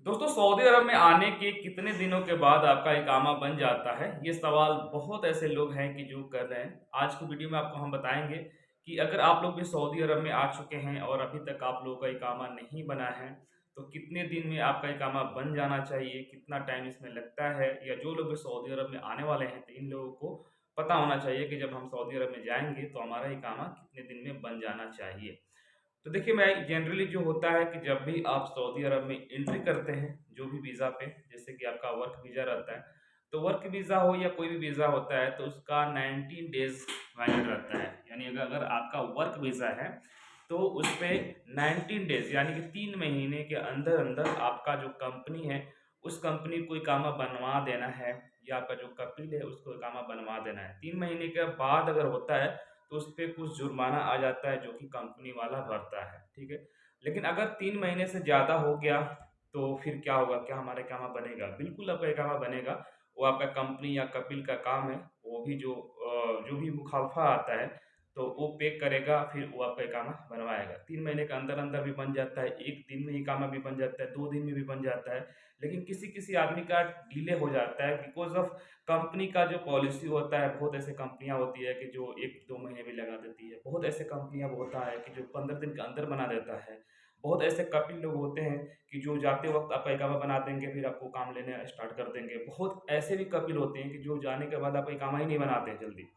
दोस्तों, सऊदी अरब में आने के कितने दिनों के बाद आपका इकामा बन जाता है? ये सवाल बहुत ऐसे लोग हैं कि जो कर रहे हैं। आज की वीडियो में आपको हम बताएँगे कि अगर आप लोग भी सऊदी अरब में आ चुके हैं और अभी तक आप लोगों का इकामा नहीं बना है, तो कितने दिन में आपका इकामा बन जाना चाहिए? कितना टाइम इसमें लगता है? या जो लोग भी सऊदी अरब में आने वाले हैं, तो इन लोगों को पता होना चाहिए कि जब हम सऊदी अरब में जाएँगे, तो हमारा इकामा कितने दिन में बन जाना चाहिए। तो देखिए, मैं जनरली जो होता है कि जब भी आप सऊदी अरब में एंट्री करते हैं, जो भी वीज़ा पे, जैसे कि आपका वर्क वीज़ा रहता है, तो वर्क वीज़ा हो या कोई भी वीज़ा होता है, तो उसका 19 डेज़ वैलिड रहता है। यानी अगर अगर आपका वर्क वीज़ा है, तो उसपे 19 डेज़ यानी कि 3 महीने के अंदर-अंदर आपका जो कंपनी है, उस कंपनी को इकामा बनवा देना है या आपका जो कपिल है, उसको इकामा बनवा देना है। 3 महीने के बाद अगर होता है, तो उसपे कुछ जुर्माना आ जाता है जो कि कंपनी वाला भरता है, ठीक है? लेकिन अगर 3 महीने से ज़्यादा हो गया, तो फिर क्या होगा? क्या हमारा इकामा बनेगा? बिल्कुल आपका इकामा बनेगा। वो आपका कंपनी या कपिल का काम है, वो भी जो भी मुखालफ़ा आता है, तो वो पे करेगा, फिर वो आपका इकामा बनवाएगा। 3 महीने के अंदर-अंदर भी बन जाता है, 1 दिन में इकामा भी बन जाता है, 2 दिन में भी बन जाता है। लेकिन किसी-किसी आदमी का डिले हो जाता है बिकॉज़ ऑफ़ कंपनी का जो पॉलिसी होता है, बहुत ऐसे कंपनियाँ होती है कि जो 1-2 महीने भी लगा देती है। बहुत ऐसे कंपनियाँ होता है कि जो 15 दिन के अंदर बना देता है। बहुत ऐसे कपिल लोग होते हैं कि जो जाते वक़्त आपका इकामा बना देंगे, फिर आपको काम लेने स्टार्ट कर देंगे। बहुत ऐसे भी कपिल होते हैं कि जो जाने के बाद आपका इकामा ही नहीं बनाते हैं जल्दी।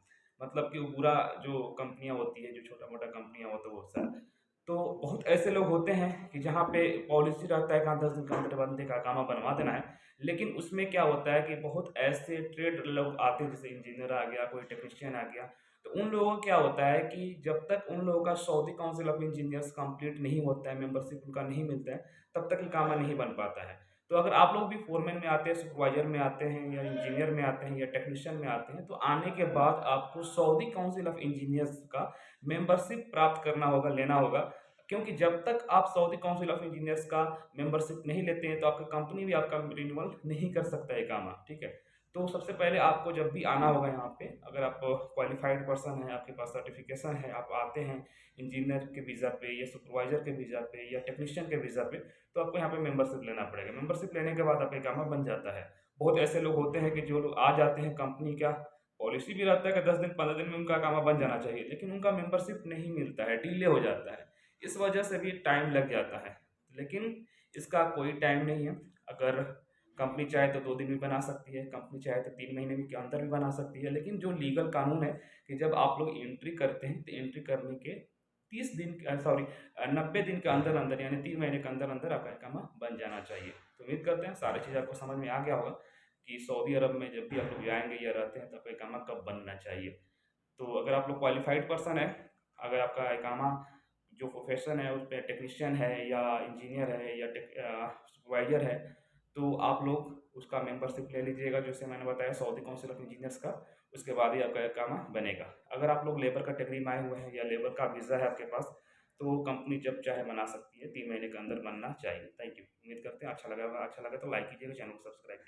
मतलब कि वो पूरा जो कंपनियाँ होती हैं, जो छोटा-मोटा कंपनियाँ होता है वो सब। तो बहुत ऐसे लोग होते हैं कि जहाँ पे पॉलिसी रहता है कि हाँ, 10 दिन के अंदर बंदे का इकामा बनवा देना है। लेकिन उसमें क्या होता है कि बहुत ऐसे ट्रेड लोग आते हैं, जैसे इंजीनियर आ गया, कोई टेक्नीशियन आ गया, तो उन लोगों का क्या होता है कि जब तक उन लोगों का Saudi council of engineers complete नहीं होता है, मेंबरशिप उनका नहीं मिलता है, तब तक इकामा नहीं बन पाता है। तो अगर आप लोग भी फोरमैन में आते हैं, सुपरवाइजर में आते हैं या इंजीनियर में आते हैं या टेक्नीशियन में आते हैं, तो आने के बाद आपको सऊदी काउंसिल ऑफ इंजीनियर्स का मेंबरशिप प्राप्त करना होगा, लेना होगा। क्योंकि जब तक आप सऊदी काउंसिल ऑफ इंजीनियर्स का मेंबरशिप नहीं लेते हैं, तो आपका कंपनी भी आपका रिन्यूअल नहीं कर सकता है इकामा, ठीक है? तो सबसे पहले आपको जब भी आना होगा यहाँ पे, अगर आप क्वालिफ़ाइड पर्सन हैं, आपके पास सर्टिफ़िकेशन है, आप आते हैं इंजीनियर के वीज़ा पे या सुपरवाइज़र के वीज़ा पे या टेक्नीशियन के वीज़ा पे, तो आपको यहाँ पे मेंबरशिप लेना पड़ेगा। मेंबरशिप लेने के बाद आपका इकामा बन जाता है। बहुत ऐसे लोग होते हैं कि जो लोग आ जाते हैं, कंपनी का पॉलिसी भी रहता है कि 10 दिन 15 दिन में उनका इकामा बन जाना चाहिए, लेकिन उनका मेंबरशिप नहीं मिलता है, डिले हो जाता है। इस वजह से भी टाइम लग जाता है। लेकिन इसका कोई टाइम नहीं है। अगर कंपनी चाहे तो 2 दिन भी बना सकती है, कंपनी चाहे तो 3 महीने भी के अंदर भी बना सकती है। लेकिन जो लीगल कानून है कि जब आप लोग एंट्री करते हैं, तो एंट्री करने के 30 दिन 90 दिन के अंदर-अंदर यानी 3 महीने के अंदर-अंदर आपका इकामा बन जाना चाहिए। तो उम्मीद करते हैं सारी चीज़ आपको समझ में आ गया होगा कि सऊदी अरब में जब भी आप लोग जाएँगे या रहते हैं, तो आपका इकामा कब बनना चाहिए। तो अगर आप लोग क्वालिफ़ाइड पर्सन हैं, अगर आपका इकामा जो प्रोफ़ेशन है उसपे टेक्नीशियन है या इंजीनियर है या सुपरवाइज़र है, तो आप लोग उसका मेंबरशिप ले लीजिएगा, जैसे मैंने बताया सऊदी काउंसिल ऑफ इंजीनियर्स का, उसके बाद ही आपका इकामा बनेगा। अगर आप लोग लेबर कैटेगरी में आए हुए हैं या लेबर का वीज़ा है आपके पास, तो कंपनी जब चाहे बना सकती है, 3 महीने के अंदर बनना चाहिए। Thank you. उम्मीद करते हैं अच्छा लगा होगा, अच्छा लगा तो लाइक कीजिएगा, चैनल को सब्सक्राइब कीजिए।